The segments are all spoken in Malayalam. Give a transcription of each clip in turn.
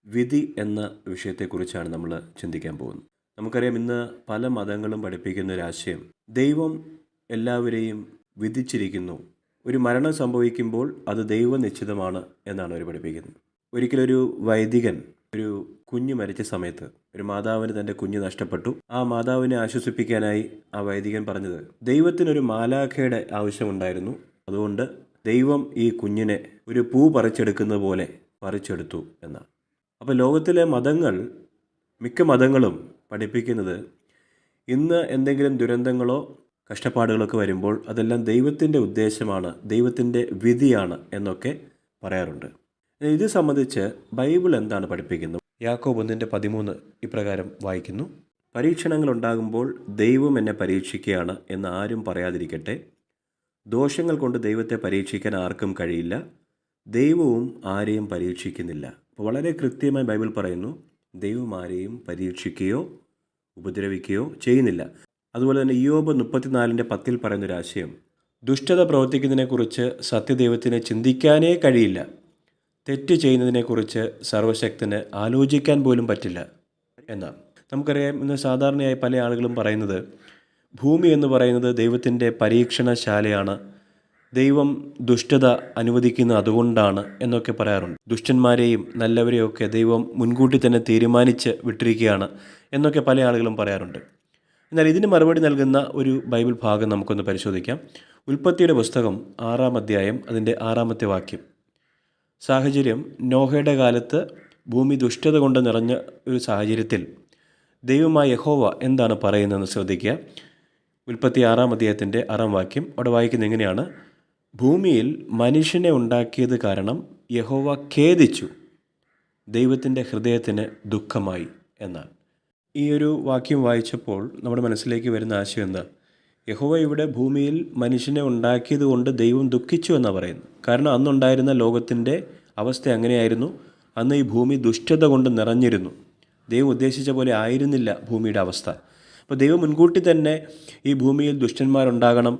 വിധി എന്ന വിഷയത്തെക്കുറിച്ചാണ് നമ്മൾ ചിന്തിക്കാൻ പോകുന്നത്. നമുക്കറിയാം, ഇന്ന് പല മതങ്ങളും പഠിപ്പിക്കുന്ന ഒരു ആശയം, ദൈവം എല്ലാവരെയും വിധിച്ചിരിക്കുന്നു. ഒരു മരണം സംഭവിക്കുമ്പോൾ അത് ദൈവനിശ്ചിതമാണ് എന്നാണ് അവർ പഠിപ്പിക്കുന്നത്. ഒരിക്കലൊരു വൈദികൻ ഒരു കുഞ്ഞ് മരിച്ച സമയത്ത്, ഒരു മാതാവിന് തൻ്റെ കുഞ്ഞ് നഷ്ടപ്പെട്ടു. ആ മാതാവിനെ ആശ്വസിപ്പിക്കാനായി ആ വൈദികൻ പറഞ്ഞത്, ദൈവത്തിനൊരു മാലാഖയുടെ ആവശ്യമുണ്ടായിരുന്നു, അതുകൊണ്ട് ദൈവം ഈ കുഞ്ഞിനെ ഒരു പൂ പറിച്ചെടുക്കുന്നത് പോലെ പറിച്ചെടുത്തു എന്നാണ്. അപ്പോൾ ലോകത്തിലെ മിക്ക മതങ്ങളും പഠിപ്പിക്കുന്നത്, ഇന്ന് എന്തെങ്കിലും ദുരന്തങ്ങളോ കഷ്ടപ്പാടുകളൊക്കെ വരുമ്പോൾ അതെല്ലാം ദൈവത്തിൻ്റെ ഉദ്ദേശമാണ്, ദൈവത്തിൻ്റെ വിധിയാണ് എന്നൊക്കെ പറയാറുണ്ട്. ഇത് സംബന്ധിച്ച് ബൈബിൾ എന്താണ് പഠിപ്പിക്കുന്നത്? യാക്കോബ് 1:13 ഇപ്രകാരം വായിക്കുന്നു: പരീക്ഷണങ്ങൾ ഉണ്ടാകുമ്പോൾ ദൈവം എന്നെ പരീക്ഷിക്കുകയാണ് എന്ന് ആരും പറയാതിരിക്കട്ടെ. ദോഷങ്ങൾ കൊണ്ട് ദൈവത്തെ പരീക്ഷിക്കാൻ ആർക്കും കഴിയില്ല. ദൈവവും ആരെയും പരീക്ഷിക്കുന്നില്ല. അപ്പോൾ വളരെ കൃത്യമായി ബൈബിൾ പറയുന്നു, ദൈവം ആരെയും പരീക്ഷിക്കുകയോ ഉപദ്രവിക്കുകയോ ചെയ്യുന്നില്ല. അതുപോലെ തന്നെ ഇയ്യോബ് 34:10 പറയുന്നൊരാശയം, ദുഷ്ടത പ്രവർത്തിക്കുന്നതിനെക്കുറിച്ച് സത്യദൈവത്തിന് ചിന്തിക്കാനേ കഴിയില്ല. തെറ്റ് ചെയ്യുന്നതിനെക്കുറിച്ച് സർവശക്തന് ആലോചിക്കാൻ പോലും പറ്റില്ല എന്നാണ്. നമുക്കറിയാം, ഇന്ന് സാധാരണയായി പല ആളുകളും പറയുന്നത്, ഭൂമി എന്ന് പറയുന്നത് ദൈവത്തിൻ്റെ പരീക്ഷണശാലയാണ്, ദൈവം ദുഷ്ടത അനുവദിക്കുന്നത് അതുകൊണ്ടാണ് എന്നൊക്കെ പറയാറുണ്ട്. ദുഷ്ടന്മാരെയും നല്ലവരെയൊക്കെ ദൈവം മുൻകൂട്ടി തന്നെ തീരുമാനിച്ച് വിട്ടിരിക്കുകയാണ് എന്നൊക്കെ പല ആളുകളും പറയാറുണ്ട്. എന്നാൽ ഇതിന് മറുപടി നൽകുന്ന ഒരു ബൈബിൾ ഭാഗം നമുക്കൊന്ന് പരിശോധിക്കാം. ഉൽപ്പത്തിയുടെ പുസ്തകം 6-ാം അധ്യായം, അതിൻ്റെ 6-ാമത്തെ വാക്യം. സാഹചര്യം, നോഹയുടെ കാലത്ത് ഭൂമി ദുഷ്ടത കൊണ്ട് നിറഞ്ഞ ഒരു സാഹചര്യത്തിൽ ദൈവമായ യഹോവ എന്താണ് പറയുന്നതെന്ന് ശ്രദ്ധിക്കുക. ഉൽപ്പത്തി 6-ാം അധ്യായത്തിൻ്റെ 6-ാം വാക്യം അവിടെ വായിക്കുന്നത് എങ്ങനെയാണ്: ഭൂമിയിൽ മനുഷ്യനെ ഉണ്ടാക്കിയത് കാരണം യഹോവ ഖേദിച്ചു, ദൈവത്തിൻ്റെ ഹൃദയത്തിന് ദുഃഖമായി എന്നാണ്. ഈ ഒരു വാക്യം വായിച്ചപ്പോൾ നമ്മുടെ മനസ്സിലേക്ക് വരുന്ന ആശയം എന്താ? യഹോവ ഇവിടെ ഭൂമിയിൽ മനുഷ്യനെ ഉണ്ടാക്കിയത് കൊണ്ട് ദൈവം ദുഃഖിച്ചു എന്നാണ് പറയുന്നത്. കാരണം അന്നുണ്ടായിരുന്ന ലോകത്തിൻ്റെ അവസ്ഥ അങ്ങനെയായിരുന്നു. അന്ന് ഈ ഭൂമി ദുഷ്ടത കൊണ്ട് നിറഞ്ഞിരുന്നു. ദൈവം ഉദ്ദേശിച്ച പോലെ ആയിരുന്നില്ല ഭൂമിയുടെ അവസ്ഥ. അപ്പോൾ ദൈവം മുൻകൂട്ടി തന്നെ ഈ ഭൂമിയിൽ ദുഷ്ടന്മാരുണ്ടാകണം,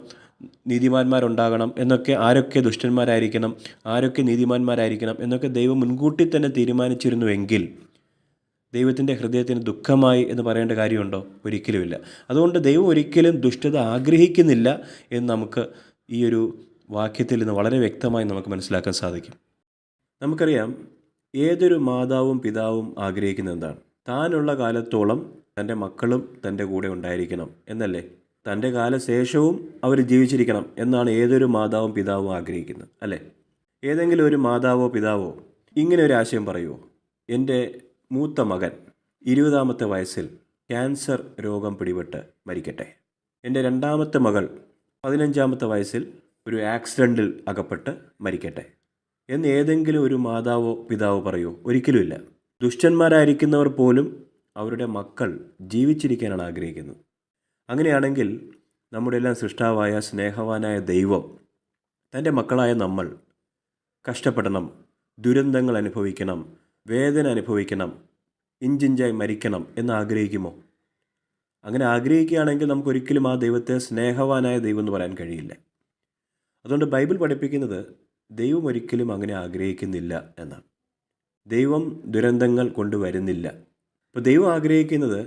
നീതിമാന്മാരുണ്ടാകണം എന്നൊക്കെ, ആരൊക്കെ ദുഷ്ടന്മാരായിരിക്കണം, ആരൊക്കെ നീതിമാന്മാരായിരിക്കണം എന്നൊക്കെ ദൈവം മുൻകൂട്ടി തന്നെ തീരുമാനിച്ചിരുന്നുവെങ്കിൽ ദൈവത്തിൻ്റെ ഹൃദയത്തിന് ദുഃഖമായി എന്ന് പറയേണ്ട കാര്യമുണ്ടോ? ഒരിക്കലുമില്ല. അതുകൊണ്ട് ദൈവം ഒരിക്കലും ദുഷ്ടത ആഗ്രഹിക്കുന്നില്ല എന്ന് നമുക്ക് ഈ ഒരു വാക്യത്തിൽ നിന്ന് വളരെ വ്യക്തമായി നമുക്ക് മനസ്സിലാക്കാൻ സാധിക്കും. നമുക്കറിയാം, ഏതൊരു മാതാവും പിതാവും ആഗ്രഹിക്കുന്നത് എന്താണ്? താനുള്ള കാലത്തോളം തൻ്റെ മക്കളും തൻ്റെ കൂടെ ഉണ്ടായിരിക്കണം എന്നല്ലേ? തൻ്റെ കാലശേഷവും അവർ ജീവിച്ചിരിക്കണം എന്നാണ് ഏതൊരു മാതാവും പിതാവും ആഗ്രഹിക്കുന്നത്, അല്ലേ? ഏതെങ്കിലും ഒരു മാതാവോ പിതാവോ ഇങ്ങനെ ഒരു ആശയം പറയുമോ? എൻ്റെ മൂത്ത മകൻ 20-ാമത്തെ വയസ്സിൽ ക്യാൻസർ രോഗം പിടിപെട്ട് മരിക്കട്ടെ, എൻ്റെ രണ്ടാമത്തെ മകൾ 15-ാമത്തെ വയസ്സിൽ ഒരു ആക്സിഡൻറ്റിൽ അകപ്പെട്ട് മരിക്കട്ടെ എന്ന് ഏതെങ്കിലും ഒരു മാതാവോ പിതാവോ പറയുമോ? ഒരിക്കലുമില്ല. ദുഷ്ടന്മാരായിരിക്കുന്നവർ പോലും അവരുടെ മക്കൾ ജീവിച്ചിരിക്കാനാണ് ആഗ്രഹിക്കുന്നത്. അങ്ങനെയാണെങ്കിൽ നമ്മുടെ എല്ലാം സൃഷ്ടാവായ സ്നേഹവാനായ ദൈവം തൻ്റെ മക്കളായ നമ്മൾ കഷ്ടപ്പെടണം, ദുരന്തങ്ങൾ അനുഭവിക്കണം, വേദന അനുഭവിക്കണം, ഇഞ്ചിഞ്ചായി മരിക്കണം എന്ന് ആഗ്രഹിക്കുമോ? അങ്ങനെ ആഗ്രഹിക്കുകയാണെങ്കിൽ നമുക്കൊരിക്കലും ആ ദൈവത്തെ സ്നേഹവാനായ ദൈവം എന്ന് പറയാൻ കഴിയില്ല. അതുകൊണ്ട് ബൈബിൾ പഠിപ്പിക്കുന്നത് ദൈവം ഒരിക്കലും അങ്ങനെ ആഗ്രഹിക്കുന്നില്ല എന്നാണ്. ദൈവം ദുരന്തങ്ങൾ കൊണ്ടുവരുന്നില്ല. അപ്പോൾ ദൈവം ആഗ്രഹിക്കുന്നത്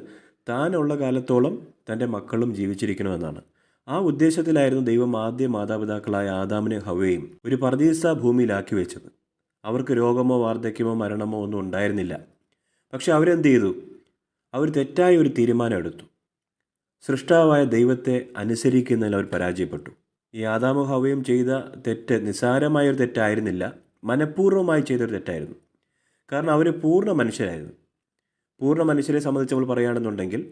താനുള്ള കാലത്തോളം തൻ്റെ മക്കളും ജീവിച്ചിരിക്കണമെന്നാണ്. ആ ഉദ്ദേശത്തിലായിരുന്നു ദൈവം ആദ്യ മാതാപിതാക്കളായ ആദാമിനെ ഹവ്വയും ഒരു പർദീസ ഭൂമിയിലാക്കി വെച്ചത്. അവർക്ക് രോഗമോ വാർദ്ധക്യമോ മരണമോ ഒന്നും ഉണ്ടായിരുന്നില്ല. പക്ഷെ അവരെന്ത് ചെയ്തു? അവർ തെറ്റായ ഒരു തീരുമാനം എടുത്തു. സൃഷ്ടാവായ ദൈവത്തെ അനുസരിക്കുന്നതിൽ അവർ പരാജയപ്പെട്ടു. ഈ ആദാമും ഹവ്വയും ചെയ്ത തെറ്റ് നിസ്സാരമായൊരു തെറ്റായിരുന്നില്ല, മനഃപൂർവ്വമായി ചെയ്തൊരു തെറ്റായിരുന്നു. കാരണം അവർ പൂർണ്ണ മനുഷ്യരായിരുന്നു. പൂർണ്ണ മനുഷ്യരെ സംബന്ധിച്ച് നമ്മൾ പറയുകയാണെന്നുണ്ടെങ്കിൽ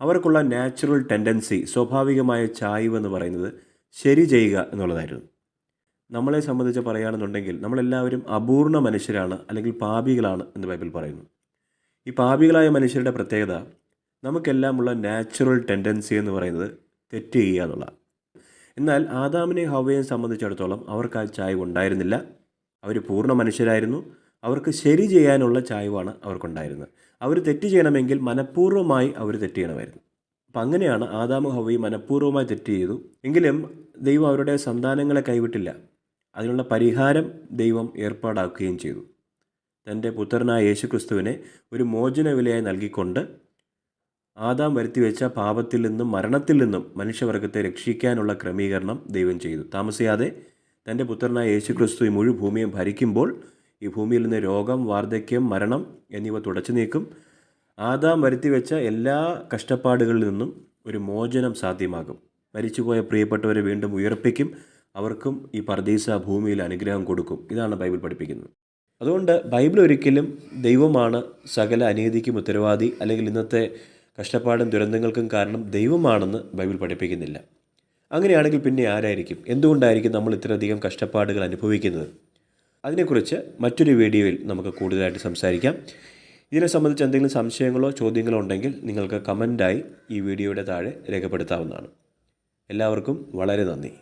അവർക്കുള്ള നാച്ചുറൽ ടെൻഡൻസി, സ്വാഭാവികമായ ചായ്വ് എന്ന് പറയുന്നത് ശരി ചെയ്യുക എന്നുള്ളതായിരുന്നു. നമ്മളെ സംബന്ധിച്ച് പറയുകയാണെന്നുണ്ടെങ്കിൽ നമ്മളെല്ലാവരും അപൂർണ മനുഷ്യരാണ്, അല്ലെങ്കിൽ പാപികളാണ് എന്ന് ബൈബിൾ പറയുന്നു. ഈ പാപികളായ മനുഷ്യരുടെ പ്രത്യേകത, നമുക്കെല്ലാമുള്ള നാച്ചുറൽ ടെൻഡൻസി എന്ന് പറയുന്നത് തെറ്റ് ചെയ്യുക എന്നുള്ളതാണ്. എന്നാൽ ആദാമിനെയും ഹവ്വയെയും സംബന്ധിച്ചിടത്തോളം അവർക്ക് ആ ചായ്വ് ഉണ്ടായിരുന്നില്ല. അവർ പൂർണ്ണ മനുഷ്യരായിരുന്നു. അവർക്ക് ശരി ചെയ്യാനുള്ള ചായ്വാണ് അവർക്കുണ്ടായിരുന്നത്. അവർ തെറ്റ് ചെയ്യണമെങ്കിൽ മനഃപൂർവ്വമായി അവർ തെറ്റ് ചെയ്യണമായിരുന്നു. അപ്പം അങ്ങനെയാണ് ആദാമും ഹവ്വയും മനഃപൂർവ്വമായി തെറ്റ് ചെയ്തു. എങ്കിലും ദൈവം അവരുടെ സന്താനങ്ങളെ കൈവിട്ടില്ല. അതിനുള്ള പരിഹാരം ദൈവം ഏർപ്പാടാക്കുകയും ചെയ്തു. തൻ്റെ പുത്രനായ യേശുക്രിസ്തുവിനെ ഒരു മോചന വിലയായി നൽകിക്കൊണ്ട് ആദാം വരുത്തിവെച്ച പാപത്തിൽ നിന്നും മരണത്തിൽ നിന്നും മനുഷ്യവർഗത്തെ രക്ഷിക്കാനുള്ള ക്രമീകരണം ദൈവം ചെയ്തു. താമസിയാതെ തൻ്റെ പുത്രനായ യേശുക്രിസ്തു ഈ മുഴു ഭൂമിയും ഭരിക്കുമ്പോൾ ഈ ഭൂമിയിൽ നിന്ന് രോഗം, വാർദ്ധക്യം, മരണം എന്നിവ തുടച്ചു നീക്കും. ആദാം വരുത്തിവെച്ച എല്ലാ കഷ്ടപ്പാടുകളിൽ നിന്നും ഒരു മോചനം സാധ്യമാകും. മരിച്ചുപോയ പ്രിയപ്പെട്ടവരെ വീണ്ടും ഉയർപ്പിക്കും. അവർക്കും ഈ പർദീസ ഭൂമിയിൽ അനുഗ്രഹം കൊടുക്കും. ഇതാണ് ബൈബിൾ പഠിപ്പിക്കുന്നത്. അതുകൊണ്ട് ബൈബിൾ ഒരിക്കലും ദൈവമാണ് സകല അനീതിക്കും ഉത്തരവാദി, അല്ലെങ്കിൽ ഇന്നത്തെ കഷ്ടപ്പാടും ദുരന്തങ്ങൾക്കും കാരണം ദൈവമാണെന്ന് ബൈബിൾ പഠിപ്പിക്കുന്നില്ല. അങ്ങനെയാണെങ്കിൽ പിന്നെ ആരായിരിക്കും? എന്തുകൊണ്ടായിരിക്കും നമ്മൾ ഇത്രയധികം കഷ്ടപ്പാടുകൾ അനുഭവിക്കുന്നത്? അതിനെക്കുറിച്ച് മറ്റൊരു വീഡിയോയിൽ നമുക്ക് കൂടുതലായിട്ട് സംസാരിക്കാം. ഇതിനെ സംബന്ധിച്ച് എന്തെങ്കിലും സംശയങ്ങളോ ചോദ്യങ്ങളോ ഉണ്ടെങ്കിൽ നിങ്ങൾക്ക് കമൻറ്റായി ഈ വീഡിയോയുടെ താഴെ രേഖപ്പെടുത്താവുന്നതാണ്. എല്ലാവർക്കും വളരെ നന്ദി.